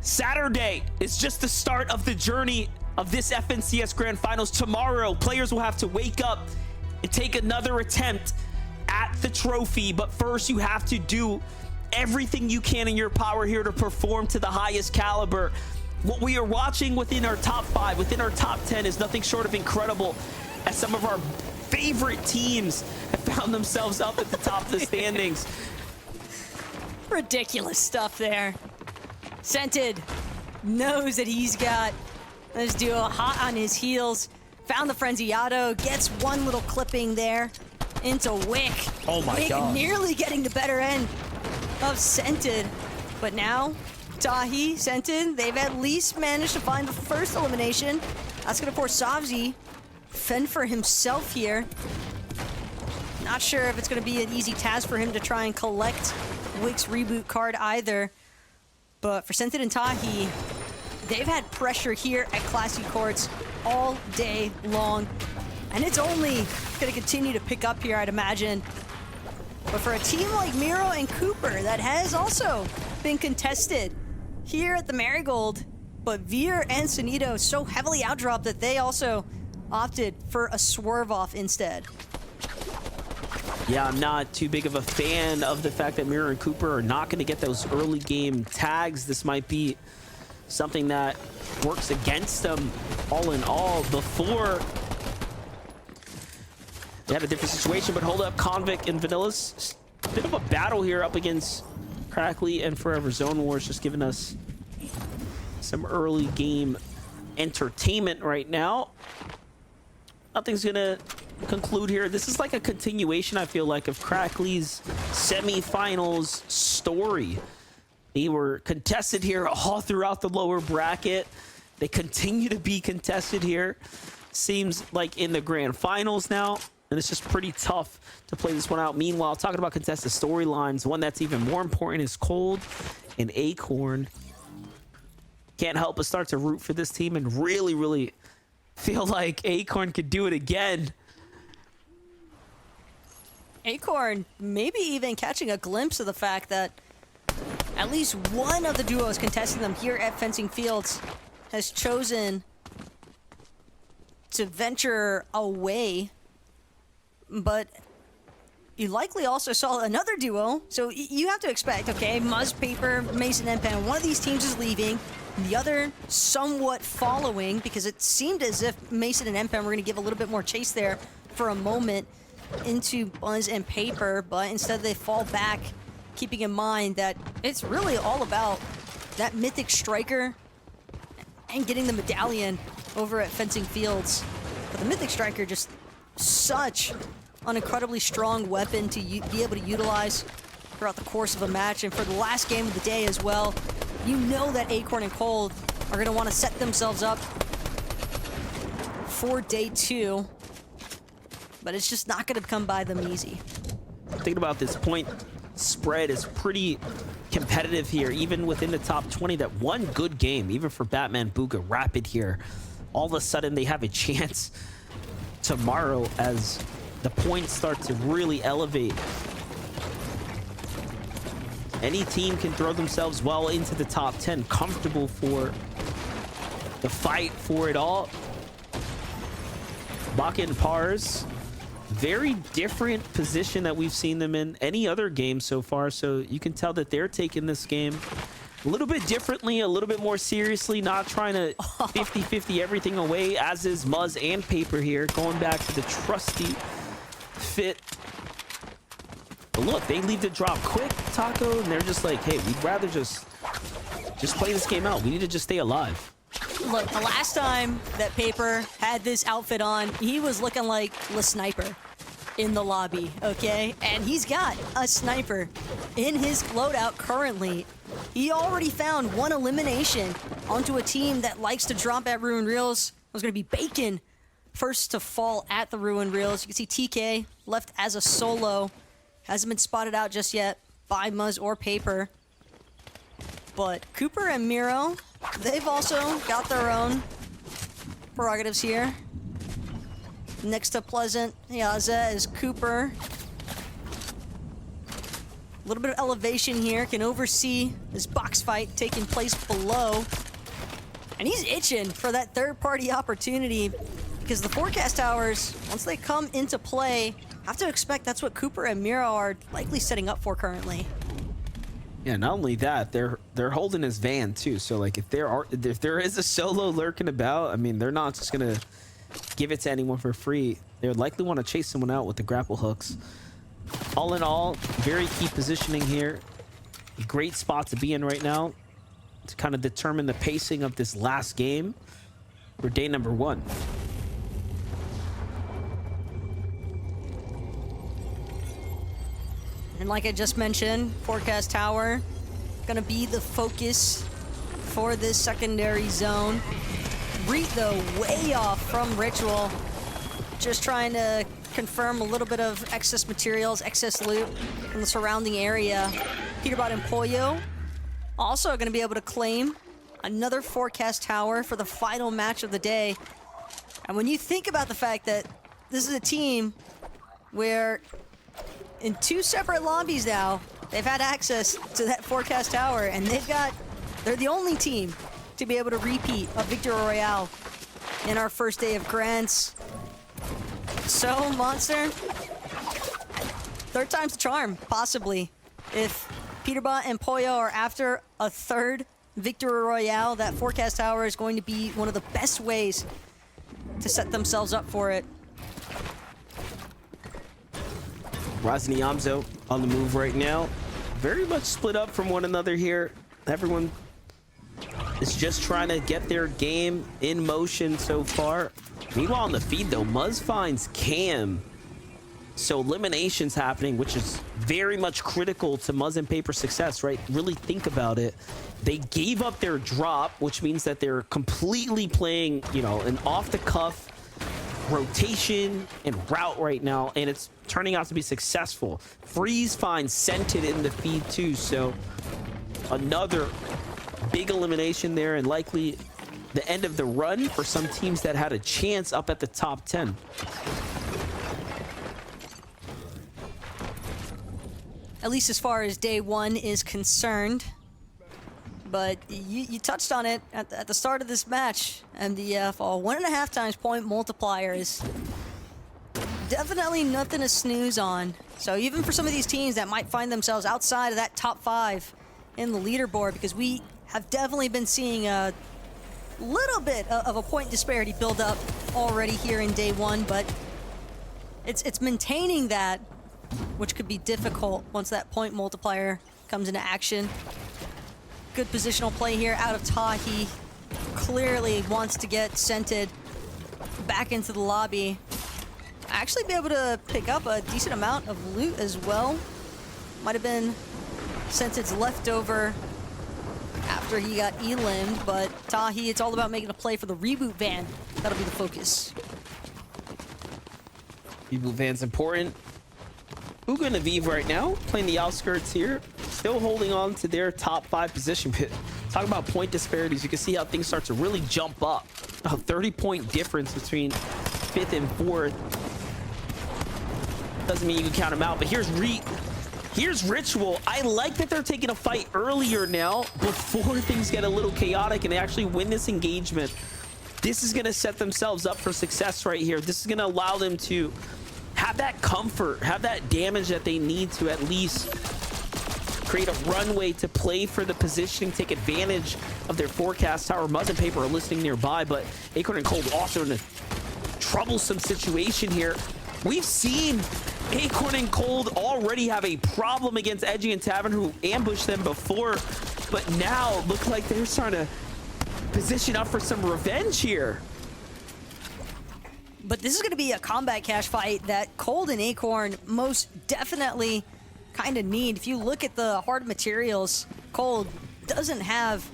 Saturday is just the start of the journey of this FNCS Grand Finals. Tomorrow, players will have to wake up and take another attempt at the trophy. But first, you have to do everything you can in your power here to perform to the highest caliber. What we are watching within our top 5, within our top 10 is nothing short of incredible, as some of our favorite teams have found themselves up at the top of the standings. Ridiculous stuff there. Scented knows that he's got this duo hot on his heels. Found the Frenziado, gets one little clipping there into Wick. Oh my Wick God. nearly getting the better end of Scented. But now, Tahi, Scented, they've at least managed to find the first elimination. That's gonna force Savzi fend for himself here. Not sure if it's gonna be an easy task for him to try and collect Wick's reboot card either. But for Scented and Tahi, they've had pressure here at Classy Courts all day long. And it's only gonna continue to pick up here, I'd imagine. But for a team like Miro and Cooper that has also been contested here at the Marigold, but Veer and Sonido so heavily outdropped that they also opted for a swerve off instead. Yeah, I'm not too big of a fan of the fact that Miro and Cooper are not going to get those early game tags. This might be something that works against them all in all. Before they had a different situation, but hold up, Convict and Vanillas, a bit of a battle here up against Crackly and Forever Zone Wars, just giving us some early game entertainment right now. Nothing's gonna conclude here. This is like a continuation, I feel like, of Crackly's semifinals story. They were contested here all throughout the lower bracket. They continue to be contested here. Seems like in the grand finals now, and it's just pretty tough to play this one out. Meanwhile, talking about contested storylines, one that's even more important is Cold and Acorn. Can't help but start to root for this team and really feel like Acorn could do it again. Acorn maybe even catching a glimpse of the fact that at least one of the duos contesting them here at Fencing Fields has chosen to venture away. But you likely also saw another duo, so you have to expect, okay, Muzz, Paper, Mason, and Pen, one of these teams is leaving, the other somewhat following, because it seemed as if Mason and Empen were going to give a little bit more chase there for a moment into Buzz and Paper, but instead they fall back, keeping in mind that it's really all about that Mythic Striker and getting the medallion over at Fencing Fields. But the Mythic Striker, just such an incredibly strong weapon to be able to utilize throughout the course of a match. And for the last game of the day as well, you know that Acorn and Cold are going to want to set themselves up for day 2. But it's just not going to come by them easy. Thinking about this point spread is pretty competitive here, even within the top 20. That one good game, even for Batman Booga Rapid here, all of a sudden they have a chance tomorrow as the points start to really elevate. Any team can throw themselves well into the top 10, comfortable for the fight for it all. Baka and Pars, very different position that we've seen them in any other game so far, so you can tell that they're taking this game a little bit differently, a little bit more seriously, not trying to 50-50 everything away, as is Muzz and Paper here, going back to the trusty fit. But look, they leave the drop quick, Taco, and they're just like, hey, we'd rather just play this game out. We need to just stay alive. Look, the last time that Paper had this outfit on, he was looking like the sniper in the lobby, okay? And he's got a sniper in his loadout currently. He already found one elimination onto a team that likes to drop at Ruin Reels. It was going to be Bacon first to fall at the Ruin Reels. You can see TK left as a solo. Hasn't been spotted out just yet by Muzz or Paper. But Cooper and Miro, they've also got their own prerogatives here. Next to Pleasant Yaza is Cooper. A little bit of elevation here, can oversee this box fight taking place below. And he's itching for that third-party opportunity because the forecast towers, once they come into play, have to expect that's what Cooper and Miro are likely setting up for currently. Yeah, not only that, they're holding his van too. So like if there is a solo lurking about, I mean, they're not just gonna give it to anyone for free. They would likely want to chase someone out with the grapple hooks. All in all, very key positioning here. Great spot to be in right now to kind of determine the pacing of this last game for day number 1. And like I just mentioned, forecast tower gonna be the focus for this secondary zone. Reet though way off from Ritual, just trying to confirm a little bit of excess materials, excess loot in the surrounding area. Peterbot and Pollo also going to be able to claim another forecast tower for the final match of the day. And when you think about the fact that this is a team where in 2 separate lobbies now, they've had access to that forecast tower, and they're the only team to be able to repeat a Victory Royale in our first day of grants. So, Monster, third time's the charm, possibly. If Peterbot and Pollo are after a third Victory Royale, that forecast tower is going to be one of the best ways to set themselves up for it. Raz and Iamzo on the move right now. Very much split up from one another here. Everyone is just trying to get their game in motion so far. Meanwhile, on the feed, though, Muzz finds Cam. So eliminations happening, which is very much critical to Muzz and Paper's success, right? Really think about it. They gave up their drop, which means that they're completely playing, you know, an off-the-cuff rotation and route right now, and it's turning out to be successful. Freeze finds Scented in the feed, too, so another big elimination there, and likely the end of the run for some teams that had a chance up at the top 10. At least as far as day 1 is concerned. But you touched on it at the start of this match, MDF. 1.5 times point multiplier is definitely nothing to snooze on. So even for some of these teams that might find themselves outside of that top 5 in the leaderboard, because we have definitely been seeing a little bit of a point disparity build up already here in day 1, but it's maintaining that, which could be difficult once that point multiplier comes into action. Good positional play here out of Tahi. Clearly wants to get Scented back into the lobby. Actually be able to pick up a decent amount of loot as well. Might have been Scented's leftover after he got elimed, but Tahi, it's all about making a play for the reboot van. That'll be the focus. Reboot van's important. Uga and Aviv right now, playing the outskirts here, still holding on to their top 5 position. Talk about point disparities. You can see how things start to really jump up. A 30-point difference between 5th and 4th. Doesn't mean you can count them out, but here's Ritual. I like that they're taking a fight earlier now before things get a little chaotic and they actually win this engagement. This is going to set themselves up for success right here. This is going to allow them to have that comfort, have that damage that they need to at least create a runway to play for the positioning, take advantage of their forecast tower. Muzz and Paper are listening nearby, but Acorn and Cold also in a troublesome situation here. We've seen Acorn and Cold already have a problem against Edgy and Tavern, who ambushed them before, but now look like they're starting to position up for some revenge here. But this is going to be a combat cache fight that Cold and Acorn most definitely kind of need. If you look at the hard materials, Cold doesn't have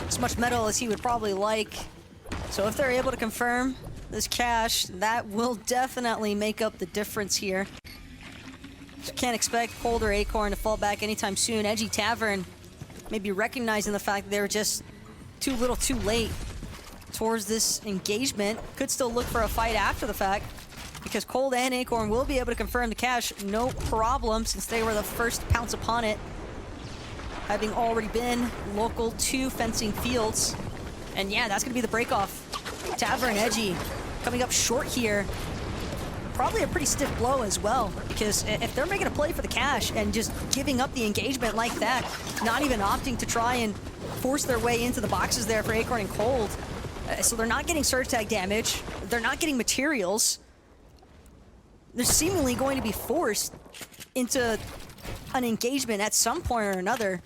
as much metal as he would probably like. So if they're able to confirm this cache, that will definitely make up the difference here. So can't expect Cold or Acorn to fall back anytime soon. Edgy Tavern maybe recognizing the fact that they're just too little too late towards this engagement. Could still look for a fight after the fact. because Cold and Acorn will be able to confirm the cache, no problem, since they were the first to pounce upon it, having already been local to Fencing Fields. And yeah, that's going to be the break-off. Tavern Edgy coming up short here. Probably a pretty stiff blow as well, because if they're making a play for the cache and just giving up the engagement like that, not even opting to try and force their way into the boxes there for Acorn and Cold, so they're not getting surge tag damage, they're not getting materials, they're seemingly going to be forced into an engagement at some point or another,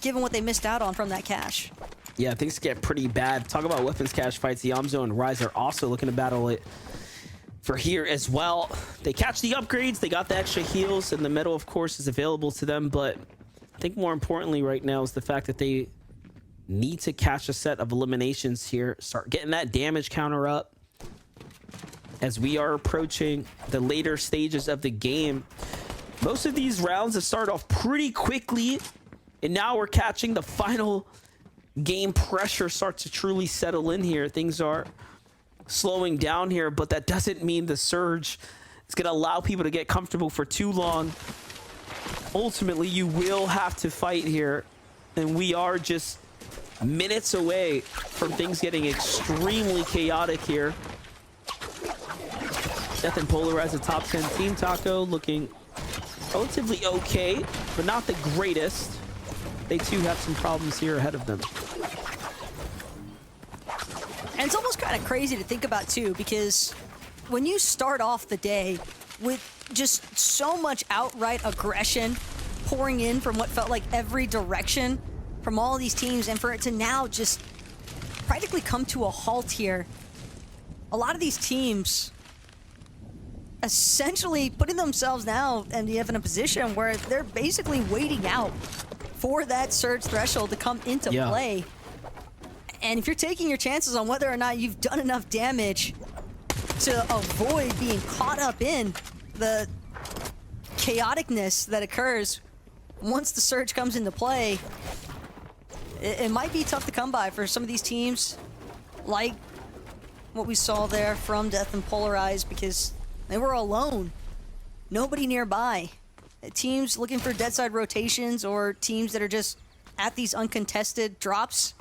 given what they missed out on from that cache. Yeah, things get pretty bad. Talk about weapons cache fights. The Yamzo and Rise are also looking to battle it for here as well. They catch the upgrades, they got the extra heals, and the metal, of course, is available to them. But I think more importantly right now is the fact that they need to catch a set of eliminations here, start getting that damage counter up as we are approaching the later stages of the game. Most of these rounds have started off pretty quickly, and now we're catching the final game pressure start to truly settle in here. Things are slowing down here, but that doesn't mean the surge is going to allow people to get comfortable for too long. Ultimately, you will have to fight here, and we are just minutes away from things getting extremely chaotic here. Death and Polarize, a top 10 team. Taco looking relatively okay, but not the greatest. They too have some problems here ahead of them. And it's almost kind of crazy to think about too, because when you start off the day with just so much outright aggression pouring in from what felt like every direction from all these teams, and for it to now just practically come to a halt here, a lot of these teams essentially putting themselves now in a position where they're basically waiting out for that surge threshold to come into play. And if you're taking your chances on whether or not you've done enough damage to avoid being caught up in the chaoticness that occurs once the surge comes into play, it might be tough to come by for some of these teams, like what we saw there from Death and Polarize, because they were alone, nobody nearby. Teams looking for dead side rotations, or teams that are just at these uncontested drops.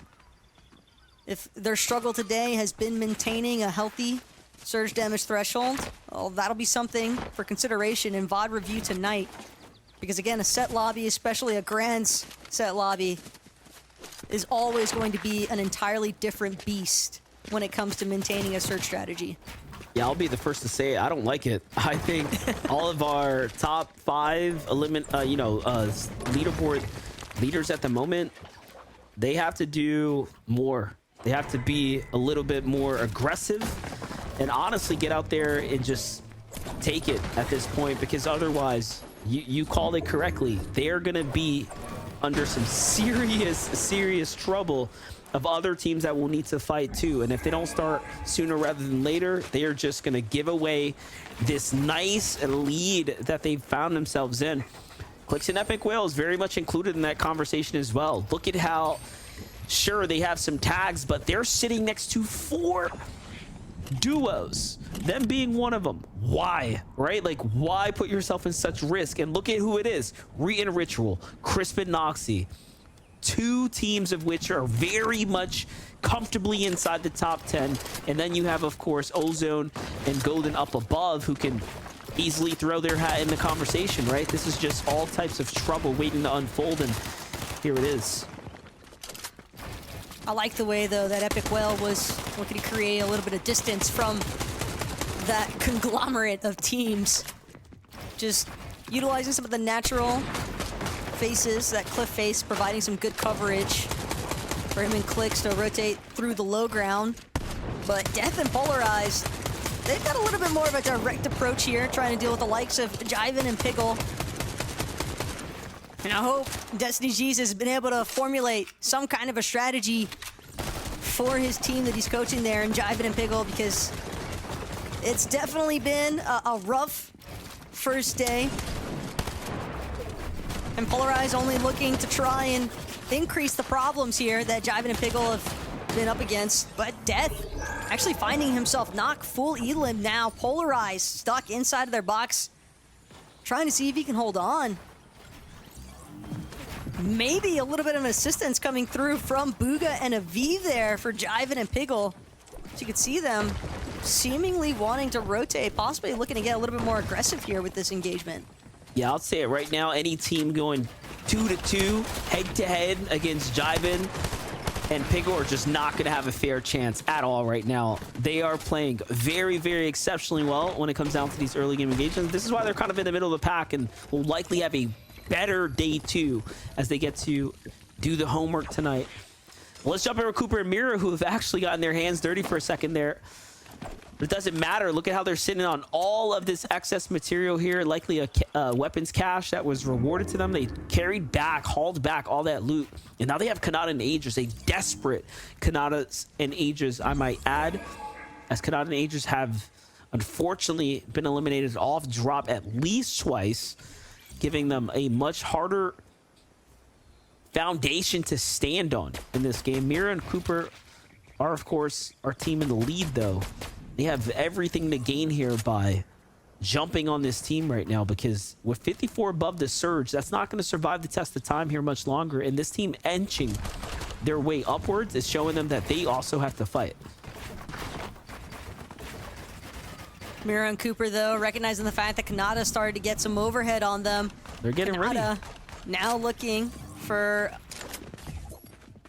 If their struggle today has been maintaining a healthy surge damage threshold, well, that'll be something for consideration in VOD review tonight. Because again, a set lobby, especially a grand set lobby, is always going to be an entirely different beast when it comes to maintaining a surge strategy. Yeah, I'll be the first to say it. I don't like it. I think all of our top 5 leaderboard leaders at the moment, they have to do more. They have to be a little bit more aggressive and honestly get out there and just take it at this point, because otherwise, you called it correctly, they're going to be under some serious trouble of other teams that will need to fight too. And if they don't start sooner rather than later, they are just going to give away this nice lead that they've found themselves in. Clix and Epic Whale is very much included in that conversation as well. Look at how, sure, they have some tags, but they're sitting next to 4 duos, them being one of them. Why, right? Like, why put yourself in such risk? And look at who it is. Re and Ritual, Crisp and Noxy. 2 teams of which are very much comfortably inside the top 10. And then you have, of course, Ozone and Golden up above, who can easily throw their hat in the conversation, right? This is just all types of trouble waiting to unfold, and here it is. I like the way, though, that Epic Whale was looking to create a little bit of distance from that conglomerate of teams. Just utilizing some of the natural faces, that cliff face, providing some good coverage for him and Clix to rotate through the low ground. But Death and Polarize, they've got a little bit more of a direct approach here, trying to deal with the likes of Jiven and Piggle. And I hope Destiny Jesus has been able to formulate some kind of a strategy for his team that he's coaching there in Jiven and Piggle, because it's definitely been a rough first day. And Polarize only looking to try and increase the problems here that Jiven and Piggle have been up against, but Death actually finding himself knocked full Elim now, polarized, stuck inside of their box, trying to see if he can hold on. Maybe a little bit of an assistance coming through from Bugha and Aviv there for Jiven and Piggle. So you could see them seemingly wanting to rotate, possibly looking to get a little bit more aggressive here with this engagement. Yeah, I'll say it right now. Any team going 2-2, head-to-head against Jiven and Piggle are just not going to have a fair chance at all right now. They are playing very, very exceptionally well when it comes down to these early game engagements. This is why they're kind of in the middle of the pack and will likely have a better day 2 as they get to do the homework tonight. Well, let's jump over Cooper and Mira, who have actually gotten their hands dirty for a second there. But it doesn't matter. Look at how they're sitting on all of this excess material here. Likely a weapons cache that was rewarded to them. They carried back, hauled back all that loot. And now they have Kanata and Aegis, a desperate Kanata and Aegis, I might add. As Kanata and Aegis have unfortunately been eliminated off drop at least twice, giving them a much harder foundation to stand on in this game. Mira and Cooper are, of course, our team in the lead, though. They have everything to gain here by jumping on this team right now, because with 54 above the surge, that's not going to survive the test of time here much longer. And this team inching their way upwards is showing them that they also have to fight. Mira and Cooper, though, recognizing the fact that Kanata started to get some overhead on them. They're getting ready. Now looking for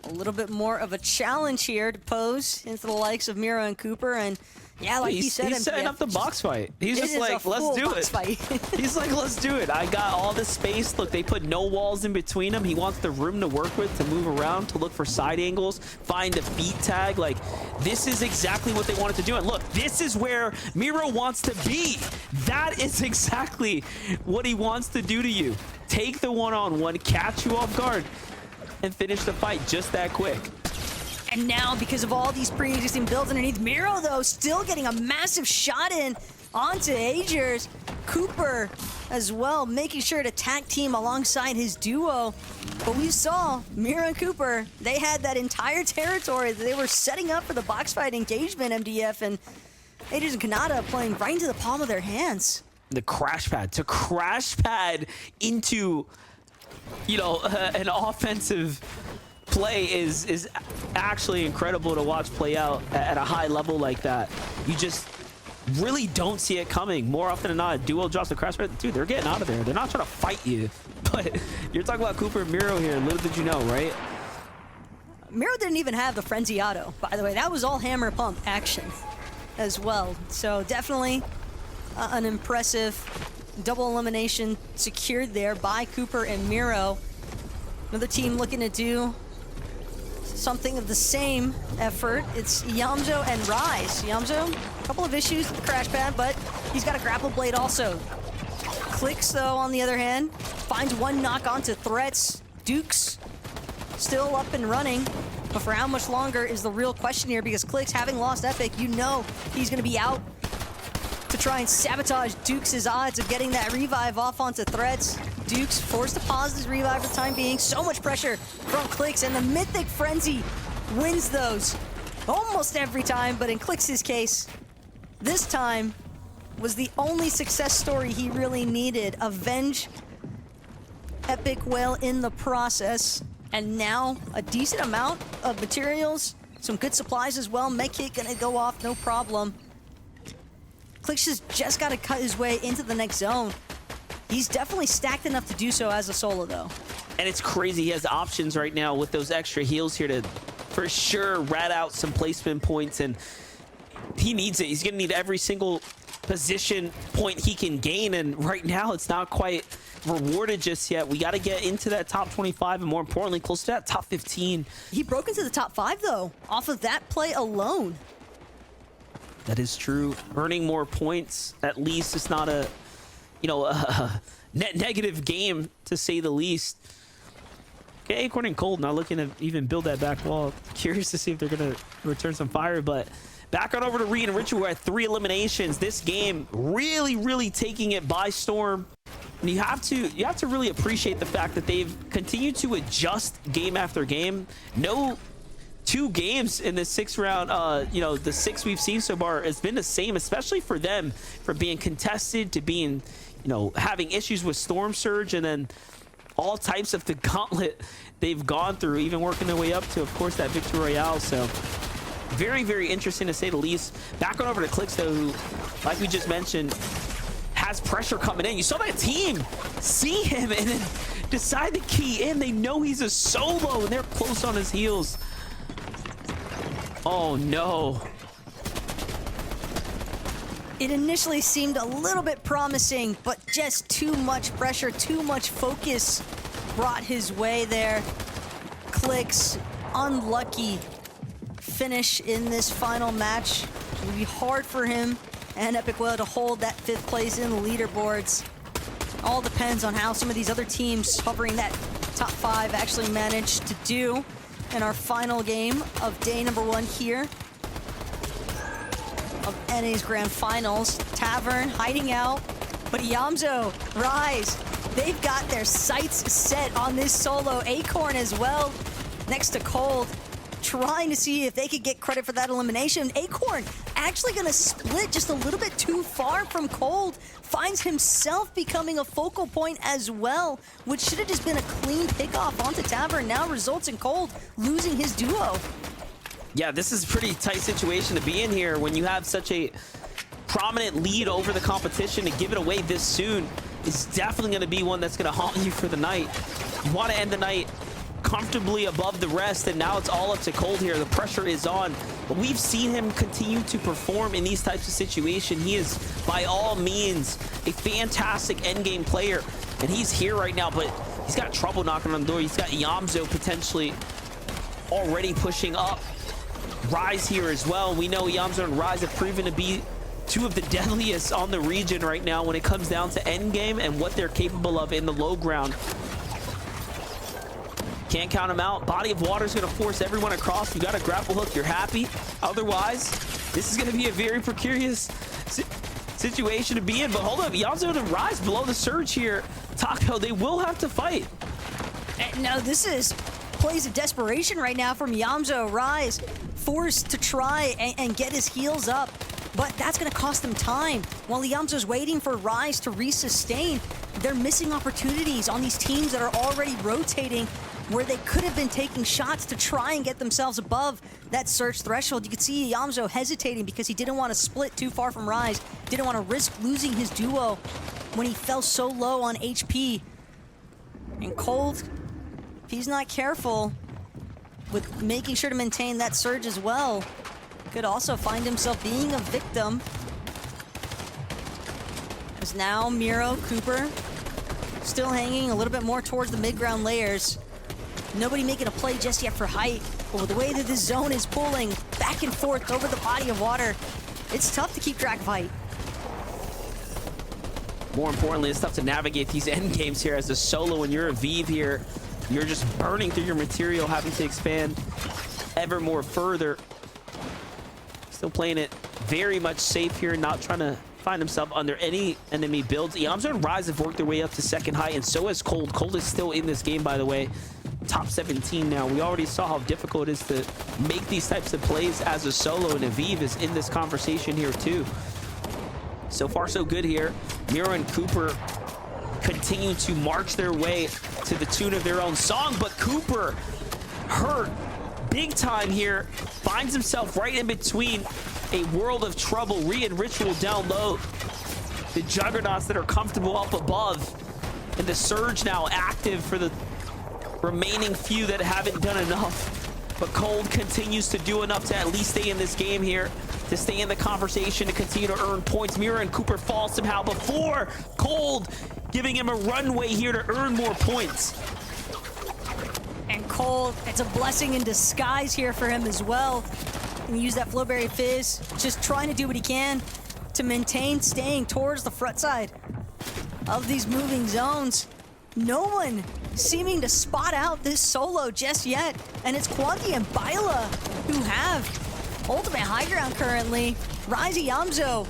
a little bit more of a challenge here to pose into the likes of Mira and Cooper. And yeah, like you said, he's setting up the box fight. He's just like, let's do it. He's like, let's do it. I got all the space. Look, they put no walls in between them. He wants the room to work with, to move around, to look for side angles, find a feet tag. Like, this is exactly what they wanted to do. And look, this is where Mira wants to be. That is exactly what he wants to do to you. Take the one-on-one, catch you off guard, and finish the fight just that quick. And now, because of all these pre-existing builds underneath, Miro, though, still getting a massive shot in onto Aegis. Cooper as well, making sure to tag team alongside his duo. But we saw Miro and Cooper, they had that entire territory that they were setting up for the box fight engagement, MDF, and Aegis and Kanata playing right into the palm of their hands. The crash pad, to crash pad into, you know, an offensive play is actually incredible to watch play out at a high level like that. You just really don't see it coming. More often than not, a duo drops the crash pad. Dude, they're getting out of there. They're not trying to fight you. But you're talking about Cooper and Miro here. Little did you know, right? Miro didn't even have the Frenzy Auto, by the way. That was all hammer pump action as well. So definitely an impressive double elimination secured there by Cooper and Miro. Another team looking to do something of the same effort. It's Yamzo and Rise. Yamzo, a couple of issues with the crash pad, but he's got a grapple blade also. Clix, though, on the other hand, finds one knock onto Threats. Dukes still up and running, but for how much longer is the real question here, because Clix, having lost Epic, you know he's going to be out to try and sabotage Dukes' odds of getting that revive off onto Threats. Dukes forced to pause his revive for the time being. So much pressure from Clix, and the Mythic Frenzy wins those almost every time, but in Clix's case, this time was the only success story he really needed. Avenge Epic Whale in the process, and now a decent amount of materials, some good supplies as well. Medkit gonna go off, no problem. Clix has just got to cut his way into the next zone. He's definitely stacked enough to do so as a solo, though. And it's crazy. He has options right now with those extra heals here to, for sure, rat out some placement points. And he needs it. He's going to need every single position point he can gain. And right now, it's not quite rewarded just yet. We got to get into that top 25, and more importantly, close to that top 15. He broke into the top 5, though, off of that play alone. That is true. Earning more points, at least it's not a, you know, a net negative game, to say the least. Okay, Acorn and Cold not looking to even build that back wall. Curious to see if they're going to return some fire, but back on over to Reed and Richard. We're at 3 eliminations. This game really, really taking it by storm. And you have to really appreciate the fact that they've continued to adjust game after game. No 2 games in the 6th round, you know, the 6 we've seen so far has been the same, especially for them, from being contested to being, you know, having issues with Storm Surge, and then all types of the gauntlet they've gone through, even working their way up to, of course, that Victory Royale. So very, very interesting to say the least. Back on over to Clix, though, who, like we just mentioned, has pressure coming in. You saw that team see him and then decide to key in. They know he's a solo, and they're close on his heels. Oh, no. It initially seemed a little bit promising, but just too much pressure, too much focus brought his way there. Clix, unlucky finish in this final match. It would be hard for him and Epic Whale to hold that 5th place in the leaderboards. All depends on how some of these other teams hovering that top 5 actually managed to do in our final game of day number 1 here of NA's Grand Finals. Tavern hiding out, but Yamzo, Rise, they've got their sights set on this solo. Acorn as well, next to Cold, trying to see if they could get credit for that elimination. Acorn actually gonna split just a little bit too far from Cold, finds himself becoming a focal point as well, which should have just been a clean pickoff onto Tavern. Now results in Cold losing his duo. Yeah, this is a pretty tight situation to be in here when you have such a prominent lead over the competition. To give it away this soon is definitely going to be one that's going to haunt you for the night. You want to end the night comfortably above the rest, and now it's all up to Cold here. The pressure is on, but we've seen him continue to perform in these types of situations. He is by all means a fantastic endgame player, and he's here right now, but he's got trouble knocking on the door. He's got Yamzo potentially already pushing up. Rise here as well. We know Yamzo and Rise have proven to be 2 of the deadliest on the region right now when it comes down to endgame and what they're capable of in the low ground. Can't count them out. Body of Water is going to force everyone across. You got a grapple hook, you're happy. Otherwise, this is going to be a very precarious situation to be in. But hold up, Yamzo and Rise below the surge here. Taco, they will have to fight. No, this is plays of desperation right now from Yamzo. Rise forced to try and get his heels up, but that's going to cost them time. While Yamzo's waiting for Rise to resustain, they're missing opportunities on these teams that are already rotating, where they could have been taking shots to try and get themselves above that search threshold. You could see Yamzo hesitating because he didn't want to split too far from Rise, didn't want to risk losing his duo when he fell so low on HP. And Cold, if he's not careful with making sure to maintain that surge as well, could also find himself being a victim. As now Miro, Cooper, still hanging a little bit more towards the mid-ground layers. Nobody making a play just yet for height, but with the way that this zone is pulling back and forth over the body of water, it's tough to keep track of height. More importantly, it's tough to navigate these end games here as a solo. When you're a Vive here, you're just burning through your material, having to expand ever more further. Still playing it very much safe here, not trying to find himself under any enemy builds. Yamzo and Rise have worked their way up to 2nd height, and so has Cold. Cold is still in this game, by the way. Top 17 now. We already saw how difficult it is to make these types of plays as a solo, and Aviv is in this conversation here too. So far, so good here. Miro and Cooper continue to march their way to the tune of their own song, but Cooper hurt big time here, finds himself right in between a world of trouble. Rhea and Ritual down low, the Juggernauts that are comfortable up above, and the Surge now active for the remaining few that haven't done enough. But Cold continues to do enough to at least stay in this game here, to stay in the conversation, to continue to earn points. Miro and Cooper fall somehow before Cold, giving him a runway here to earn more points. And Cold, it's a blessing in disguise here for him as well. And use that Flowberry Fizz, just trying to do what he can to maintain staying towards the front side of these moving zones. No one seeming to spot out this solo just yet. And it's Quanti and Bila who have ultimate high ground currently. Rise Yamzo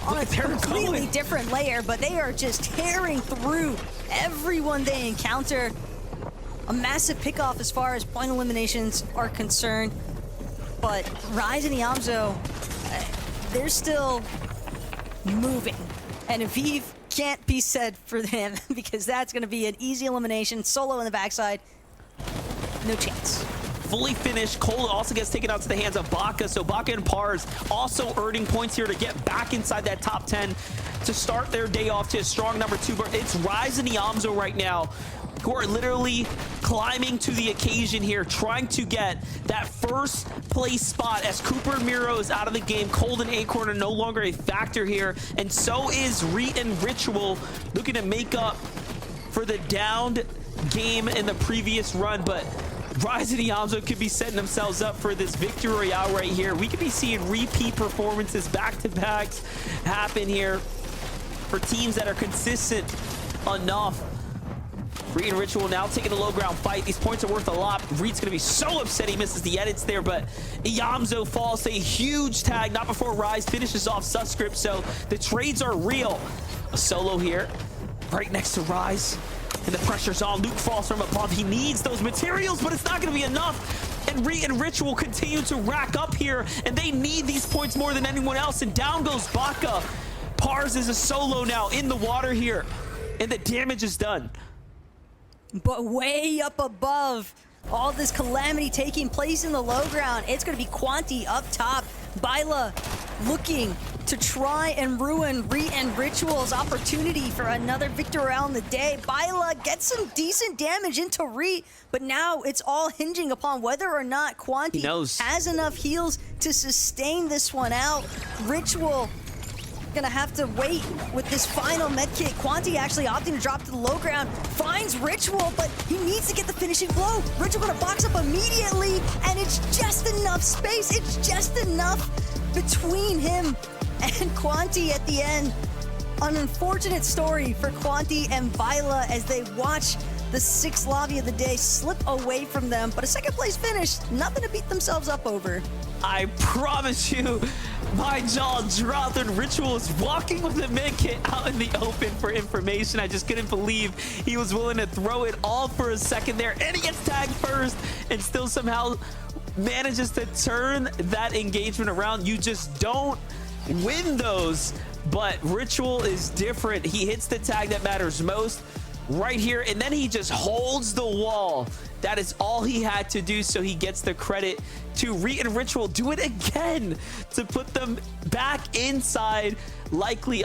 on a completely different layer, but they are just tearing through everyone they encounter. a massive pickoff as far as point eliminations are concerned. But Rise and Iamzo, they're still moving. And Aviv can't be said for them because that's going to be an easy elimination. Solo in the backside, no chance. Fully finished. Cole also gets taken out to the hands of Baka. So Baka and Pars also earning points here to get back inside that top 10 to start their day off to a strong number 2. But it's Rise and Iamzo right now who are literally climbing to the occasion here, trying to get that first place spot as Cooper and Miro is out of the game. Cold and Acorn are no longer a factor here, and so is Reet and Ritual, looking to make up for the downed game in the previous run. But Rise and Iamzo could be setting themselves up for this victory royale right here. We could be seeing repeat performances, back-to-backs happen here for teams that are consistent enough. Reet and Ritual now taking the low ground fight. These points are worth a lot. Reet's gonna be so upset he misses the edits there, but Iamzo falls to a huge tag, not before Rise finishes off Subscript, so the trades are real. A solo here, right next to Rise, and the pressure's on. Luke falls from above. He needs those materials, but it's not gonna be enough. And Reet and Ritual continue to rack up here, and they need these points more than anyone else, and down goes Baka. Pars is a solo now in the water here, and the damage is done. But way up above all this calamity taking place in the low ground, it's going to be Quanti up top. Byla looking to try and ruin Reet and Ritual's opportunity for another victory on the day. Byla gets some decent damage into Reet, but now it's all hinging upon whether or not Quanti has enough heals to sustain this one out. Ritual gonna have to wait with this final medkit. Quanti actually opting to drop to the low ground, finds Ritual, but he needs to get the finishing blow. Ritual gonna box up immediately, and it's just enough space. It's just enough between him and Quanti at the end. An unfortunate story for Quanti and Byla as they watch the 6th lobby of the day slip away from them, but a second place finish, nothing to beat themselves up over. I promise you, my jaw dropped and Ritual is walking with the medkit out in the open for information. I just couldn't believe he was willing to throw it all for a second there, and he gets tagged first and still somehow manages to turn that engagement around. You just don't win those, but Ritual is different. He hits the tag that matters most right here, and then he just holds the wall. That is all he had to do, so he gets the credit to Reet and Ritual. Do it again to put them back inside, likely